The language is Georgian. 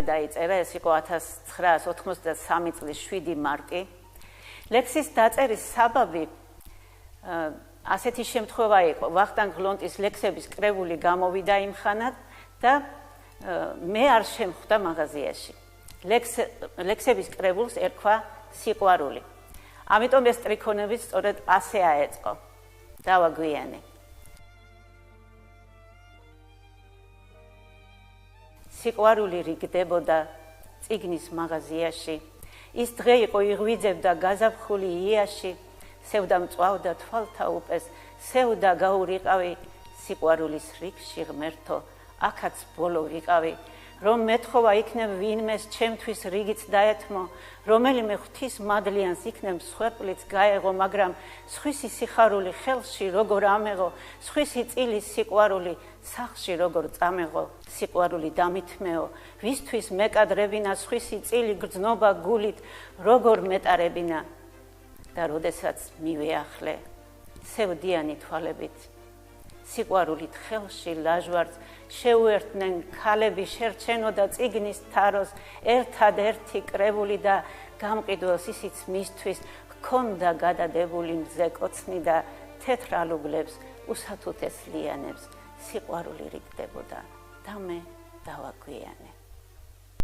დაიწერა, ეს იყო 1993 წლის 7 მარტი. ლექსის დაწერის საბაბი ასეთი შემთხვევა იყო. ვახტანგ გლონტის ლექსების კრებული გამოვიდა იმ ხანად და მე არ შემხვდა მაღაზიაში. ლექსების კრებულს ერქვა სიყვარული. ამიტომ ეს ტრიქონები სწორედ ასე აეწყო. დავაგვიანე. სიყვარული რიგდებოდა წიგნის მაღაზიაში. ის დღე იყო იღვიძებდა გაზაფხული იაში, სევდა მწვავდა თვალთა უპეს, სევდა გაურიყავი სიყვარულის რიგში ღმერთო, აქაც ბოლო ვიყავი, რომ მეთხოვა იქნებ ვინმეს ჩემთვის რიგიც დაეთმო, რომელიმე ღვთის მადლიანს იქნებ მსხვერპლიც გაეღო, მაგრამ სხვისი სიხარული ხელში როგორ ამეღო, სხვისი წილის სიყვარული სახში როგორ წამეღო, სიყვარული დამითმეო, ვისთვის მეკადრებინა სხვისი წილი გრძნობა გულით, როგორ მეტარებინა და როდესაც მივეახლე, სევდიანი თვალებით, სიყვარულით ხელში ლაჟვარდს შეუერთდნენ ქალები შერჩენოდა წიგნის თაროს, ერთადერთი კრებული და გამყიდველს ისიც მისთვის ჰქონდა გადადებული მზე კოცნი და თეთრ ალუბლებს უსათუთეს ლიანებს სიყვარული რიგდებოდა და მე დავაგვიანე.